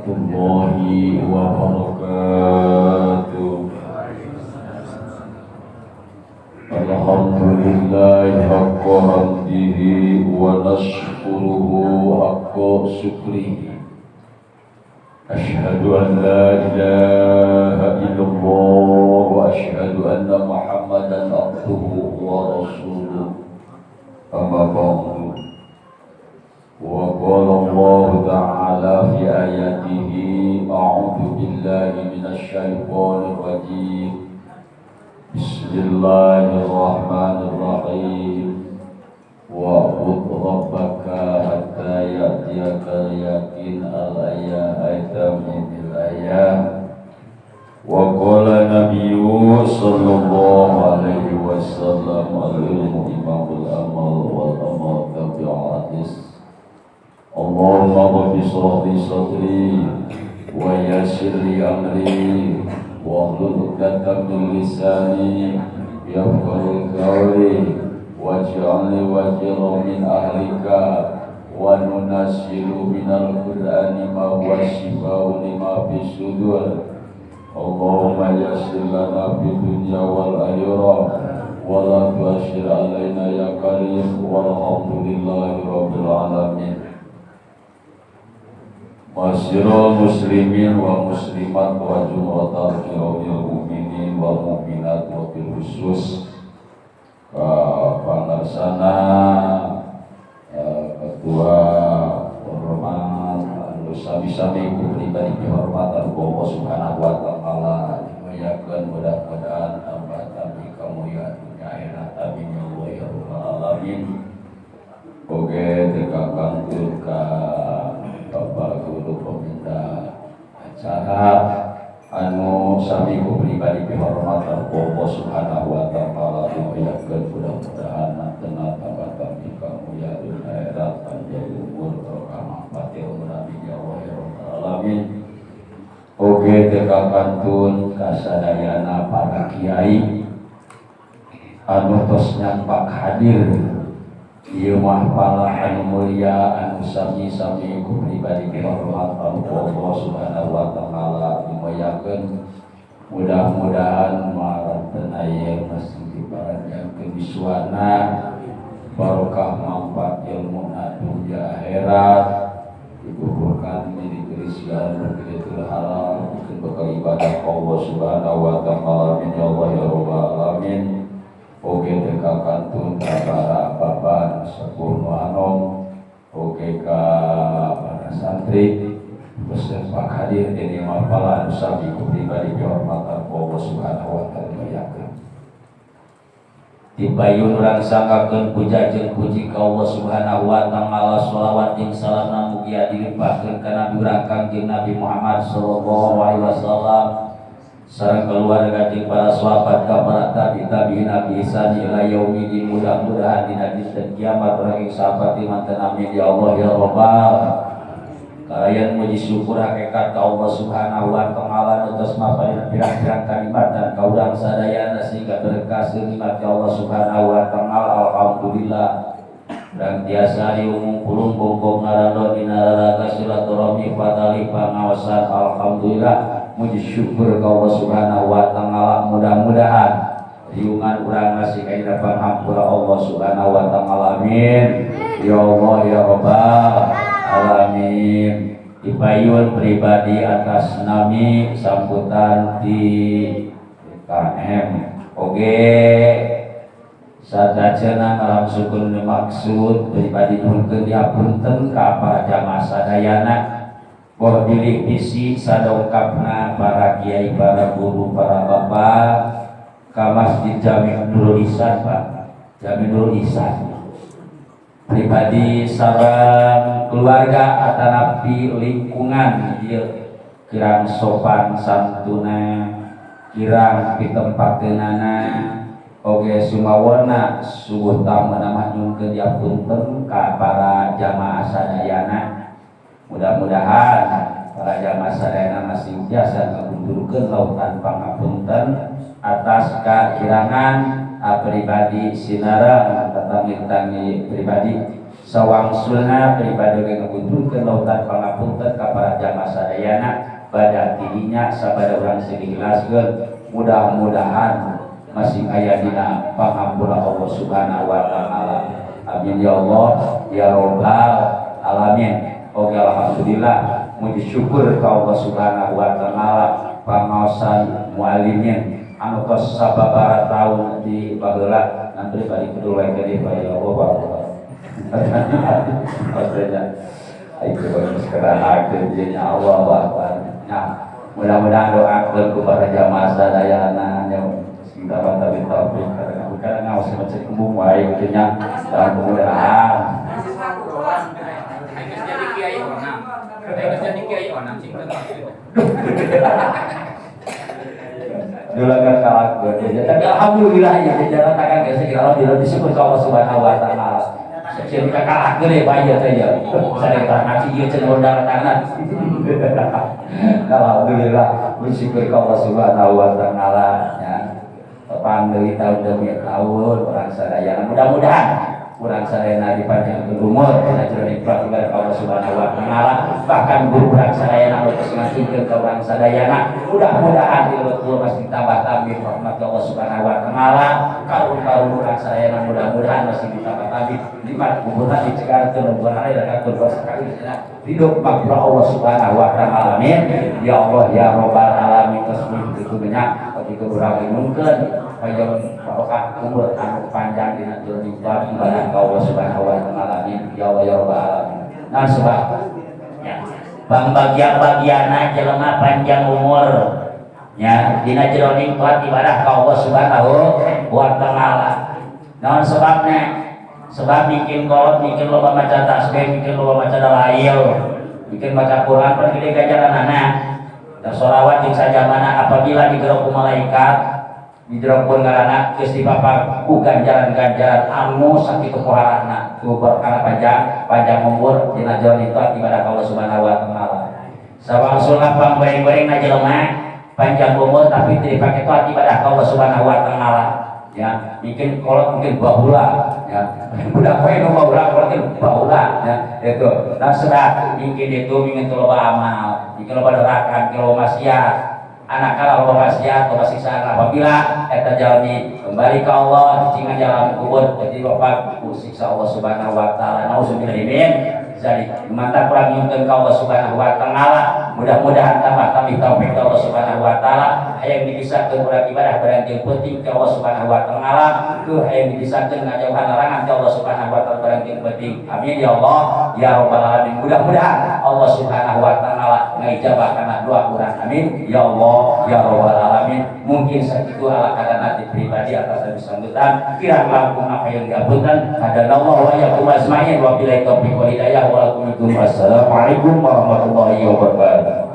warahmatullahi wabarakatuh. Alhamdulillah haqqa hamdihi wa nashkuruhu haqqa syukrihi. Ashhadu an la ilaha illallah wa ashhadu anna Muhammadan abduhu wa rasuluh. Amma ba'du. Wa qala Allah ta'ala fi ayatihi a'udzu billahi minasy syaithanir rajim. Bismillahirrahmanirrahim. Wa'bud rabbaka hatta ya'tiyakal yaqin al-ayata minil ayam. Wa qala nabiyyu sallallahu alaihi wasallam al-ilmu imamul amal wal amal tabi'atis. Allahumma rabbi shrah li sadri wa yassir li amri wahlul 'uqdatam min lisani yafqahu qawli waj'alni wajiran min ahlika wa nunazzilu minal qur'ani ma huwa shifaa'un lima fis sudur. Allahumma yassir lana fid dunya wal akhirah wa la tu'assir 'alaina ya karim walhamdulillahi rabbil alamin. Masyarul muslimin wa muslimat wa jumlatal qaumil mukminin wal mukminat wa bil khusus pangarsana ketua hormat anu sami-sami ku pribadi dihormatan Allah Subhanahu wa taala dimuliakeun mudah-mudahan tambah kamuliaan dunia akhirat amin ya Allah ya rabbal alamin. Oge tekakangkeun ka Bapak Guru Peminta acara anu sami ku pribadi dihormatan Allah Subhanahu wa taala dimuliakeun mudah-mudahan mantenna tambah kamuliaan dunia akhirat panjang umur barokah manfaat ilmu nabi ya Allah ya rabbal alamin. Oge tekakantun kasadayana para kiai anu tos nyampak hadir ieu mah pala anu mulia anu sami-sami ku pribadi dihormatan Allah Subhanahu wa taala dimuliakeun mudah-mudahan maranteun aya masih diparanjangkeun biswana barokah manfaat ilmu dunya akhirat digugurkan diberi segala berkaitul halal bekal ibadah Allah Subhanahu wa taala min Allah ya rabbal alamin. Oke tekakantun ka para bapak sepuh nu anom, oke ka para santri beserta Pak hadir di mapalan sami ku pribadi dihormatan Allah Subhanahu wa taala yakin. Dipayun urang sangkakeun puja jeung puji ka Allah Subhanahu wa taala, shalawat jeung salam mugia dilimpahkeun ka Nabi urang Kangjeng Nabi Muhammad sallallahu alaihi wasallam sareng keluarga jeung para sahabat ka para tabi'in nabi ihsan ila yaumil mudah-mudahan dina dinten kiamat urang sahabat manten amin ya Allah ya rabbal. Kalian muji syukur hakikat ka Allah Subhanahu wa taala atas mapaina pirang-pirang kalimat dan kaurang sadayana sehingga berkah nikmat Allah Subhanahu wa taala. Alhamdulillah dan tiasa diumum pulung bongkong ngarando dina raraga silaturahmi fatali pangawasan. Alhamdulillah muji syukur ka Allah Subhanahu wa taala. Mudah-mudahan riungan urang masih kaina panghampura Allah Subhanahu wa taala amin ya Allah ya rabbal alamin. Dipayun pribadi atas nami sambutan di KM oge sadacenah ngalangsungkeun maksud pribadi nuhunkeun diapunten ka para jamaah sadayana. Boh bilih bisi sadongkapna para kiai, para guru, para bapak ka Masjid Jami Nurul Ihsan Pak. Jami Nurul Ihsan pribadi sareng keluarga atanapi lingkungan ieu kirang sopan santuna, kirang pitempakeunana oge sumawona subuh tamunna mah nyungkeun diapunten ka para jamaah sadayana. Mudah-mudahan para jamaah sadayana masih biasa ngabundurkeun lautan pangapunten atas kakirangan pribadi sinarang tatanggi-tanggi pribadi sawangsulna pribadi ngabundurkeun lautan pangapunten ka para jamaah sadayana sadayana badak tidinya sabada urang dijelaskeun mudah-mudahan masih aya dina pangampura Allah Subhanahu wa taala. Amin ya Allah ya rabbal alamin. Oke, alhamdulillah muji syukur ka Allah Subhanahu wa taala pangaosan muallimin anu tos sababaraha taun di baheula nanti bari kedua kali bari Allah maksudnya itu sekarang akhirnya Allah Akbar. Nah, mudah-mudahan doakeun ku para jamaah sadayana yang dapat tapi taufik karena ngawas macam kembung wae kieunya dan mudah-mudahan jadi kiai onam. Jadi kiai onam sing Dulakan kalah berbeda. Tapi alhamdulillah ya jalan tangan geus kira Allah disebut Allah Subhanahu wa taala. Sing kalah gede bae teh ya. Sare ngaji ieu cenah undang tangan. Alhamdulillah bersyukur ka Allah Subhanahu wa taala ya. Pandai tahun demi tahun orang sadaya mudah-mudahan kurang sadayana dipanjangkeun umur dina jroning pratibar Allah Subhanahu wa taala bahkan guru urang sadayana anu geus ngasihkeun ka urang sadayana mudah-mudahan ilmu masih tambah tambah rahmat Allah Subhanahu wa taala karun-karun urang sadayana mudah-mudahan masih ditambah tambah nikmat kuburna dicegakeun mudah-mudahan aya katur sekali hidup makhluk Allah Subhanahu wa taala amin ya Allah ya rabbal alamin tasbih ditunya ketika urang mungkin payon barokah umur anu panjang dina jroning ibadah Allah Subhanahu wa taala amin ya Allah ya rabbal alamin. Nah sebab ya bang bagian-bagianna jelema panjang umur nya dina jroning ibadah Allah Subhanahu wa taala. Naon sebabna? Sebab bikin kolot, bikin loba maca tasbih, bikin loba maca dalail, bikin baca Quran pergi di jalanana. Dan sholawat jeung sajamana apabila digerok ku malaikat dijerokeun ngaranna geus dipapak ku ganjaran-ganjaran anu sakitu poharana ku perkara panjang umur dina jroning ibadah Allah Subhanahu wa taala. Sawangsulna pangbareng-barengna jelema panjang umur tapi teu dipake tuh ibadah Allah Subhanahu wa taala. Ya, mungkin kolot mungkin bahula ya. Budak poe nu bahula mungkin bahula ya. Itu. Nah, sedang mungkin itu mungkin loba amal, mungkin loba derakan, loba maksiat. Anak kalau loba maksiat, loba siksaan apabila eta jalmi kembali ke Allah, cing jalan kubur jadi loba siksa Allah Subhanahu wa taala. Nauzubillah min zalik. Mantap kurang nyungkeun ka Allah Subhanahu wa taala. Mudah-mudahan tambah taufik Allah Subhanahu wa taala hayang dibisakeun urang ibadah barang jeung penting ka Allah Subhanahu wa taala ku hayang dibisakeun ngajauhan larangan ka Allah Subhanahu wa taala barang jeung penting. Amin ya Allah ya rabbal alamin. Mudah-mudahan Allah Subhanahu wa taala ngijabah kana doa urang. Amin ya Allah ya rabbal alamin. Mungkin sakitu ala kadana pribadi atas sambutan kirang langkung apa yang diapunten hadanallahu wa iyyakum ajmain wa billahi taufiq wal hidayah wa assalamualaikum warahmatullahi wabarakatuh.